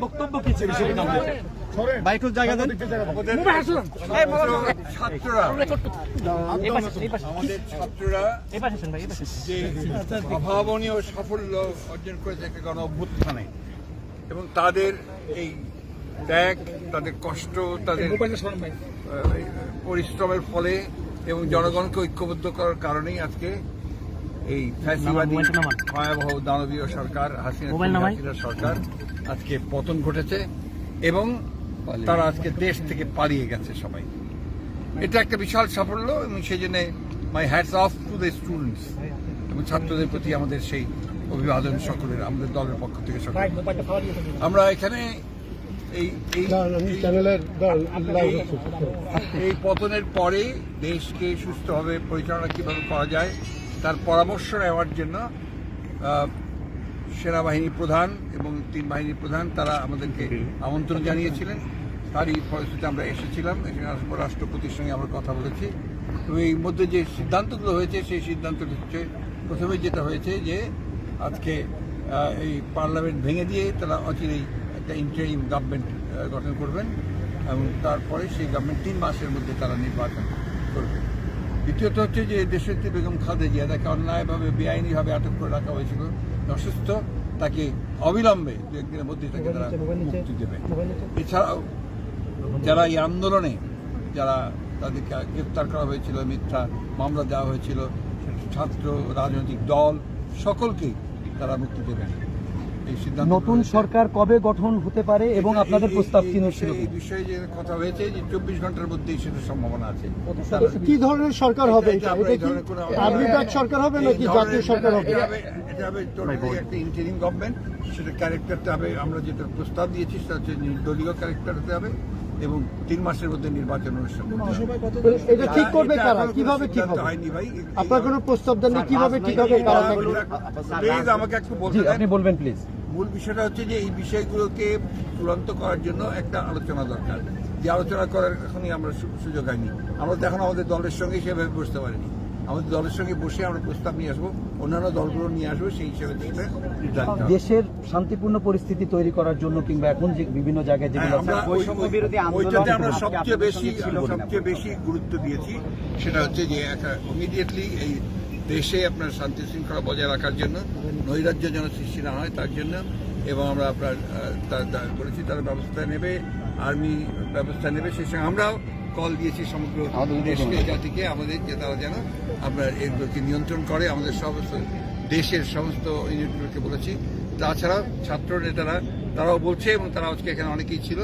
বক্তব্য কি ছিল সেটা জানতে চাই। ভাই একটু জায়গা দেন। আমাদের ছাত্ররা যে অভাবনীয় সাফল্য অর্জন করেছে একটা গণ অভ্যুত্থানে এবং তাদের এই ত্যাগ, তাদের কষ্ট, তাদের পরিশ্রমের ফলে এবং জনগণকে ঐক্যবদ্ধ করার কারণেই আজকে এই ফ্যাসিবাদী ভয়াবহ দানবীয় সরকার হাসিনা সরকার আজকে পতন ঘটেছে এবং তারা আজকে দেশ থেকে পালিয়ে গেছে সবাই। এটা একটা বিশাল সাফল্য এবং সেই জন্য my hats off to the students এবং ছাত্রদের প্রতি আমাদের সেই অভিবাদন সকলের, আমাদের দলের পক্ষ থেকে সকল। আমরা এখানে এই পতনের পরে দেশকে সুস্থভাবে পরিচালনা কিভাবে করা যায় তার পরামর্শ নেওয়ার জন্য সেনাবাহিনী প্রধান এবং 3 বাহিনীর প্রধান তারা আমাদেরকে আমন্ত্রণ জানিয়েছিলেন। তারই ফলশ্রুতিতে আমরা এসেছিলাম। এখানে আসার পর রাষ্ট্রপতির সঙ্গে আমরা কথা বলেছি এবং এই মধ্যে যে সিদ্ধান্তগুলো হয়েছে সেই সিদ্ধান্তটি হচ্ছে, প্রথমে যেটা হয়েছে যে আজকে এই পার্লামেন্ট ভেঙে দিয়ে তারা অচিরেই একটা ইন্টারিম গভর্নমেন্ট গঠন করবেন এবং তারপরে সেই গভর্নমেন্ট 3 মাসের মধ্যে তারা নির্বাচন করবে। দ্বিতীয়ত হচ্ছে যে দেশনেত্রী বেগম খালেদা জিয়া, তাকে অন্যায়ভাবে বেআইনিভাবে আটক করে রাখা হয়েছিল, অসুস্থ, তাকে অবিলম্বে 2-1 দিনের মধ্যে তাকে তারা মুক্তি দেবে। এছাড়াও যারা এই আন্দোলনে যারা তাদেরকে গ্রেপ্তার করা হয়েছিল, মিথ্যা মামলা দেওয়া হয়েছিল, ছাত্র, রাজনৈতিক দল সকলকেই তারা মুক্তি দেবেন। এই সিদ্ধান্ত। নতুন সরকার কবে গঠন হতে পারে এবং আপনাদের প্রস্তাব কি ছিল? এই বিষয়ে যে কথা হয়েছে যে 24 ঘন্টার মধ্যেই সেটা সম্ভাবনা আছে। কি ধরনের সরকার হবে? আর্মিবাদ সরকার হবে নাকি জাতীয় সরকার হবে? এটা হবে একটা ইন্টারিম গভর্নমেন্ট। সেটা ক্যারেক্টারটা হবে, আমরা যেটা প্রস্তাব দিয়েছি সেটা হচ্ছে নির্দলীয় ক্যারেক্টার হতে হবে এবং 3 মাসের মধ্যে নির্বাচন অনুষ্ঠান। এটা ঠিক করবে কারা? কিভাবে ঠিক হবে? হয়নি ভাই, আপনার কোনো প্রস্তাব দেন কিভাবে ঠিক হবে? কারা থাকবে? প্লিজ আমাকে একটু বলতে আপনি বলবেন প্লিজ। মূল বিষয়টা হচ্ছে যে এই বিষয়গুলোকে চূড়ান্ত করার জন্য একটা আলোচনা দরকার। যে আলোচনা করার এখনই আমরা সুযোগ হয়নি। আমরা তো এখন আমাদের দলের সঙ্গে সেভাবে বসতে পারিনি। আমাদের দলের সঙ্গে বসে আমরা প্রস্তাব নিয়ে আসবো, অন্যান্য দলগুলো নিয়ে আসবো, সেই হিসেবে দেশের শান্তিপূর্ণ পরিস্থিতি তৈরি করার জন্য কিংবা এখন যে বিভিন্ন জায়গায় যেগুলো আমরা সবচেয়ে বেশি গুরুত্ব দিয়েছি সেটা হচ্ছে যে একটা ইমিডিয়েটলি এই দেশে আপনার শান্তি শৃঙ্খলা বজায় রাখার জন্য, নৈরাজ্য যেন সৃষ্টি না হয় তার জন্য, এবং আমরা আপনার বলেছি তারা ব্যবস্থা নেবে, আর্মি ব্যবস্থা নেবে। সেই সঙ্গে আমরাও কল দিয়েছি সমগ্র দেশকে, জাতিকে, আমাদের যে তারা যেন আপনার এগুলোকে নিয়ন্ত্রণ করে। আমাদের সমস্ত দেশের সমস্ত ইউনিটগুলোকে বলেছি। তাছাড়াও ছাত্র নেতারা তারাও বলছে এবং তারা আজকে এখানে অনেকেই ছিল,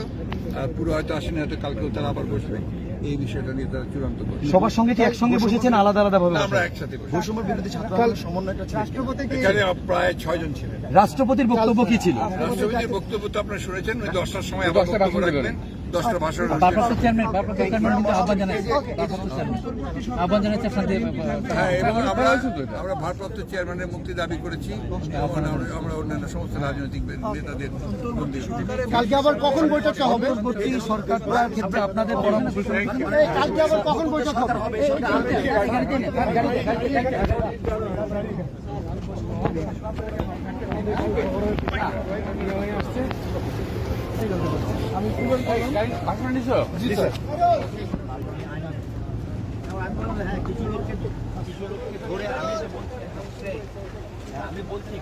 পুরো হয়তো আসেনি, হয়তো কালকেও তারা আবার বসবে। এই বিষয়টা নিয়ে তারা চূড়ান্ত করবে। সবার সঙ্গে কি একসঙ্গে বসেছেন আলাদা আলাদা ভাবে? আমরা একসাথে বসে। বৈষম্য বিরোধী ছাত্র সমন্বয়টা এখানে প্রায় 6 জন ছিলেন। রাষ্ট্রপতির বক্তব্য কি ছিল? রাষ্ট্রপতির বক্তব্য তো আপনারা শুনেছেন, ওই 10টার সময় আবার বক্তব্য রাখবেন। 10টা ভাষণ এবং আমরা ভারপ্রাপ্ত চেয়ারম্যানের মুক্তি দাবি করেছি। আমরা অন্যান্য সমস্ত রাজনৈতিক নেতাদের কালকে আবার কখন বৈঠকটা হবে? সরকার ক্ষেত্রে আপনাদের পরামর্শ কালকে আবার কখন বৈঠক হবে? আমি বলছি